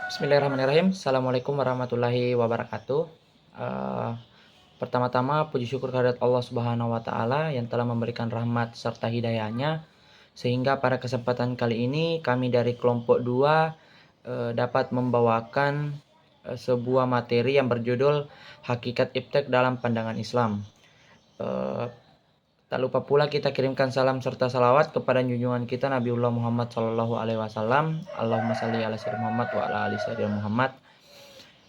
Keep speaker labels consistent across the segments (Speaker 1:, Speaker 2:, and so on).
Speaker 1: Bismillahirrahmanirrahim. Assalamualaikum warahmatullahi wabarakatuh. Eh, Pertama-tama puji syukur kehadirat Allah Subhanahu wa taala yang telah memberikan rahmat serta hidayahnya sehingga pada kesempatan kali ini kami dari kelompok 2 dapat membawakan sebuah materi yang berjudul Hakikat Iptek dalam Pandangan Islam. Tak lupa pula kita kirimkan salam serta salawat kepada junjungan kita Nabiullah Muhammad SAW. Allahumma salli ala sayyidina Muhammad wa ala ali sayyidina Muhammad.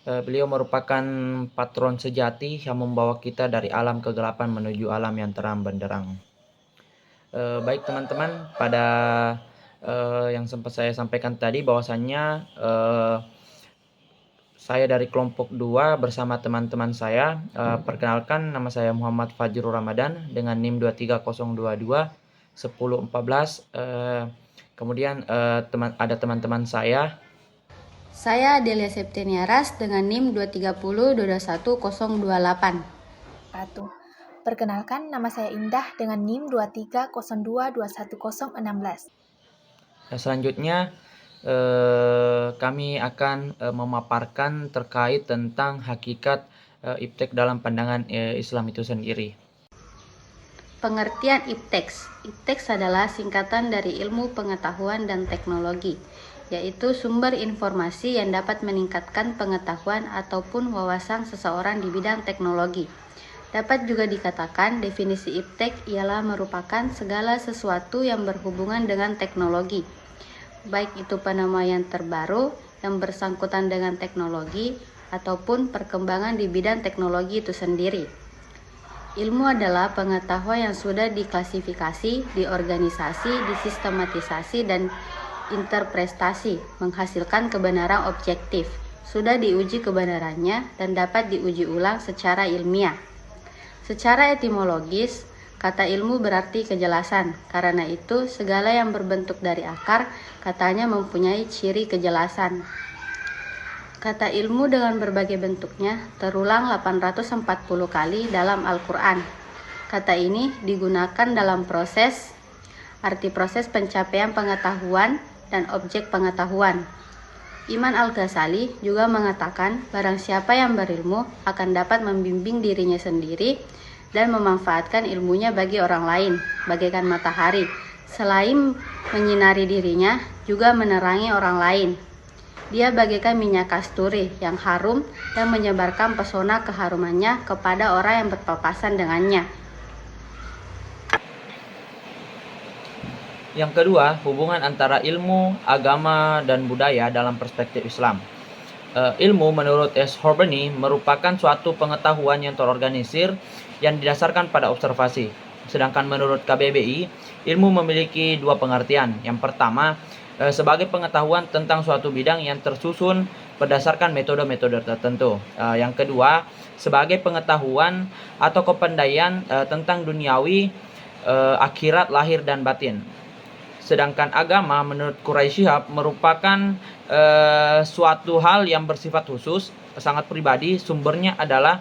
Speaker 1: Beliau merupakan patron sejati yang membawa kita dari alam kegelapan menuju alam yang terang benderang. Baik teman-teman, pada yang sempat saya sampaikan tadi bahwasannya saya dari kelompok 2 bersama teman-teman saya. Perkenalkan, nama saya Muhammad Fajrul Ramadan dengan NIM 23022 1014. Kemudian ada teman-teman saya.
Speaker 2: Saya Delia Septeniaras dengan NIM 230211028.
Speaker 3: Perkenalkan, nama saya Indah dengan NIM 230221016.
Speaker 1: Selanjutnya kami akan memaparkan terkait tentang hakikat iptek dalam pandangan Islam itu sendiri.
Speaker 2: Pengertian IPTEX. IPTEX adalah singkatan dari ilmu pengetahuan dan teknologi, yaitu sumber informasi yang dapat meningkatkan pengetahuan ataupun wawasan seseorang di bidang teknologi. Dapat juga dikatakan definisi IPTEX ialah merupakan segala sesuatu yang berhubungan dengan teknologi, baik itu penemuan terbaru yang bersangkutan dengan teknologi ataupun perkembangan di bidang teknologi itu sendiri. Ilmu adalah pengetahuan yang sudah diklasifikasi, diorganisasi, disistematisasi, dan interpretasi, menghasilkan kebenaran objektif, sudah diuji kebenarannya, dan dapat diuji ulang secara ilmiah. Secara etimologis, kata ilmu berarti kejelasan. Karena itu, segala yang berbentuk dari akar, katanya mempunyai ciri kejelasan. Kata ilmu dengan berbagai bentuknya terulang 840 kali dalam Al-Quran. Kata ini digunakan dalam arti proses pencapaian pengetahuan dan objek pengetahuan. Imam Al-Ghazali juga mengatakan barang siapa yang berilmu akan dapat membimbing dirinya sendiri dan memanfaatkan ilmunya bagi orang lain, bagaikan matahari. Selain menyinari dirinya, juga menerangi orang lain. Dia bagaikan minyak kasturi yang harum dan menyebarkan pesona keharumannya kepada orang yang berpapasan dengannya.
Speaker 1: Yang kedua, hubungan antara ilmu, agama, dan budaya dalam perspektif Islam. Ilmu menurut S. Horberny merupakan suatu pengetahuan yang terorganisir yang didasarkan pada observasi. Sedangkan menurut KBBI, ilmu memiliki dua pengertian. Yang pertama, sebagai pengetahuan tentang suatu bidang yang tersusun berdasarkan metode-metode tertentu. Yang kedua, sebagai pengetahuan atau kepandaian tentang duniawi, akhirat, lahir, dan batin. Sedangkan agama menurut Quraisy Shihab merupakan suatu hal yang bersifat khusus, sangat pribadi, sumbernya adalah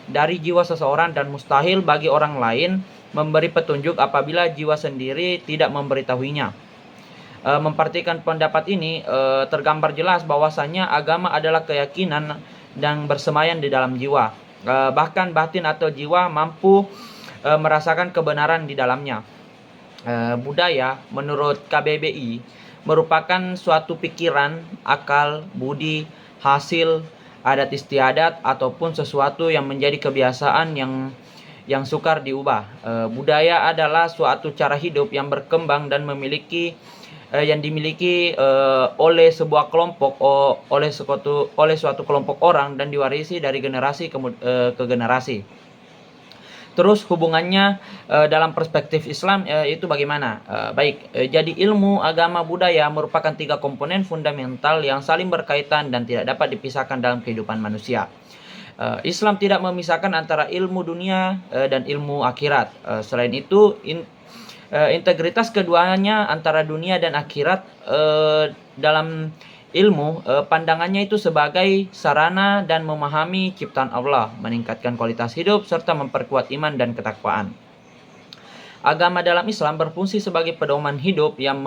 Speaker 1: dari jiwa seseorang dan mustahil bagi orang lain memberi petunjuk apabila jiwa sendiri tidak memberitahuinya. Memperhatikan pendapat ini tergambar jelas bahwasanya agama adalah keyakinan dan bersemayam di dalam jiwa. Bahkan batin atau jiwa mampu merasakan kebenaran di dalamnya. Budaya menurut KBBI merupakan suatu pikiran, akal, budi, hasil, adat istiadat ataupun sesuatu yang menjadi kebiasaan yang sukar diubah. Budaya adalah suatu cara hidup yang berkembang dan yang dimiliki oleh sebuah kelompok, oleh suatu kelompok orang dan diwarisi dari generasi ke generasi. Terus hubungannya dalam perspektif Islam itu bagaimana? Jadi ilmu, agama, budaya merupakan 3 komponen fundamental yang saling berkaitan dan tidak dapat dipisahkan dalam kehidupan manusia. Islam tidak memisahkan antara ilmu dunia dan ilmu akhirat. Selain itu, integritas keduanya antara dunia dan akhirat dalam ilmu, pandangannya itu sebagai sarana dan memahami ciptaan Allah, meningkatkan kualitas hidup serta memperkuat iman dan ketakwaan. Agama dalam Islam berfungsi sebagai pedoman hidup yang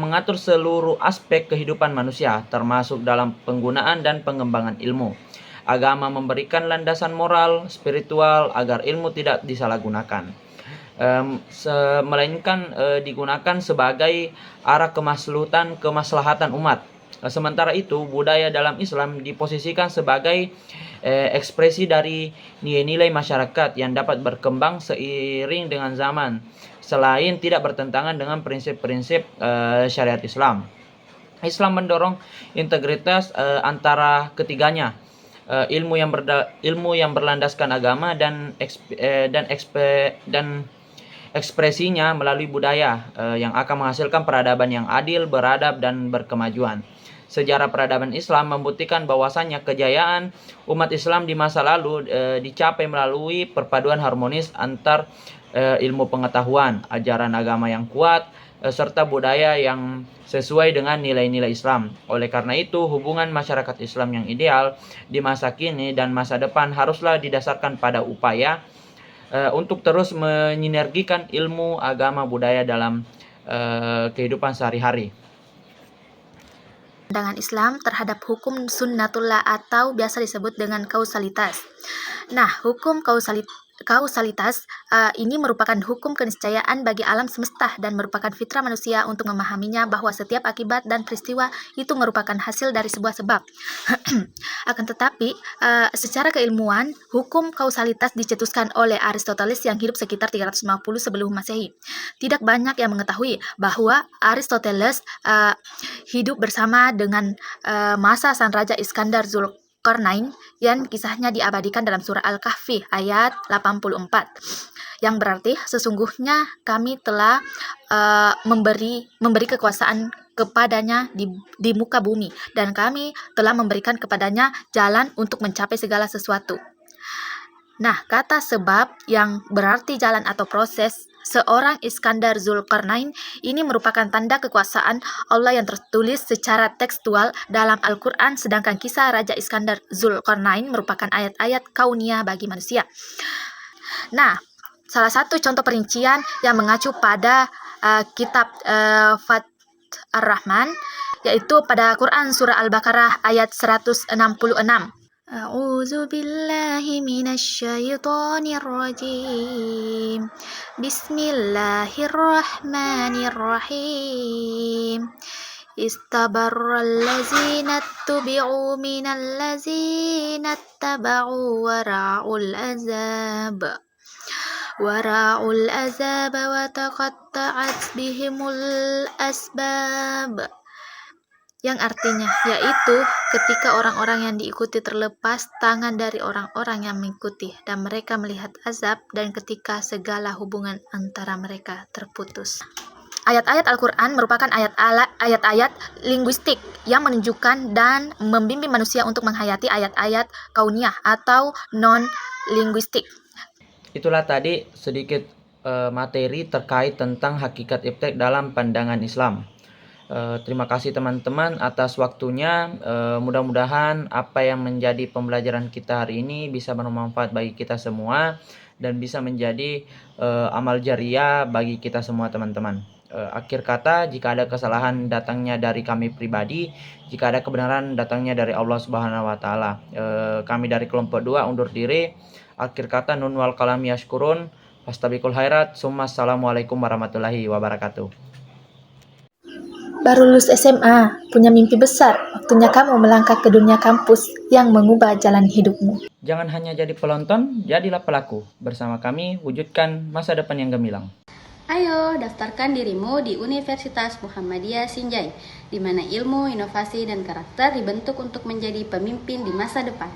Speaker 1: mengatur seluruh aspek kehidupan manusia, termasuk dalam penggunaan dan pengembangan ilmu. Agama memberikan landasan moral, spiritual agar ilmu tidak disalahgunakan, melainkan digunakan sebagai arah kemaslahatan umat. Sementara itu, budaya dalam Islam diposisikan sebagai ekspresi dari nilai-nilai masyarakat yang dapat berkembang seiring dengan zaman, selain tidak bertentangan dengan prinsip-prinsip syariat Islam. Islam mendorong integritas antara ketiganya, ilmu yang berlandaskan agama dan ekspresinya melalui budaya yang akan menghasilkan peradaban yang adil, beradab, dan berkemajuan. Sejarah peradaban Islam membuktikan bahwasannya kejayaan umat Islam di masa lalu dicapai melalui perpaduan harmonis antar ilmu pengetahuan, ajaran agama yang kuat, serta budaya yang sesuai dengan nilai-nilai Islam. Oleh karena itu, hubungan masyarakat Islam yang ideal di masa kini dan masa depan haruslah didasarkan pada upaya untuk terus menyinergikan ilmu, agama, budaya dalam kehidupan sehari-hari.
Speaker 3: Pandangan Islam terhadap hukum sunnatullah atau biasa disebut dengan kausalitas. Nah, hukum kausalitas ini merupakan hukum keniscayaan bagi alam semesta dan merupakan fitrah manusia untuk memahaminya bahwa setiap akibat dan peristiwa itu merupakan hasil dari sebuah sebab. Akan tetapi, secara keilmuan, hukum kausalitas dicetuskan oleh Aristoteles yang hidup sekitar 350 sebelum Masehi. Tidak banyak yang mengetahui bahwa Aristoteles hidup bersama dengan masa Sang Raja Iskandar Zulkarnain yang kisahnya diabadikan dalam surah Al-Kahfi ayat 84, yang berarti sesungguhnya kami telah memberi kekuasaan kepadanya di muka bumi, dan kami telah memberikan kepadanya jalan untuk mencapai segala sesuatu. Nah, kata sebab yang berarti jalan atau proses seorang Iskandar Zulkarnain ini merupakan tanda kekuasaan Allah yang tertulis secara tekstual dalam Al-Quran, sedangkan kisah Raja Iskandar Zulkarnain merupakan ayat-ayat kauniyah bagi manusia. Nah, salah satu contoh perincian yang mengacu pada kitab Fath Ar-Rahman, yaitu pada Quran surah Al-Baqarah ayat 166. A'udzu billahi minasyaitonir rajim. Bismillahirrahmanirrahim. Istabarral ladzina tubi'u minal ladzina taba'u wara'ul azab wa taqatta'at bihimul asbab, yang artinya yaitu ketika orang-orang yang diikuti terlepas tangan dari orang-orang yang mengikuti dan mereka melihat azab, dan ketika segala hubungan antara mereka terputus. Ayat-ayat Al-Quran merupakan ayat-ayat linguistik yang menunjukkan dan membimbing manusia untuk menghayati ayat-ayat kauniyah atau non-linguistik.
Speaker 1: Itulah tadi sedikit materi terkait tentang hakikat iptek dalam pandangan Islam. Terima kasih teman-teman atas waktunya. Mudah-mudahan apa yang menjadi pembelajaran kita hari ini bisa bermanfaat bagi kita semua dan bisa menjadi amal jariah bagi kita semua teman-teman. Akhir kata, jika ada kesalahan datangnya dari kami pribadi, jika ada kebenaran datangnya dari Allah Subhanahu wa taala. Kami dari kelompok 2 undur diri. Akhir kata, nun wal kalam yashkurun. Fastabiqul khairat. Assalamualaikum warahmatullahi wabarakatuh.
Speaker 3: Baru lulus SMA, punya mimpi besar, waktunya kamu melangkah ke dunia kampus yang mengubah jalan hidupmu.
Speaker 1: Jangan hanya jadi penonton, jadilah pelaku. Bersama kami, wujudkan masa depan yang gemilang.
Speaker 2: Ayo, daftarkan dirimu di Universitas Muhammadiyah Sinjai, di mana ilmu, inovasi, dan karakter dibentuk untuk menjadi pemimpin di masa depan.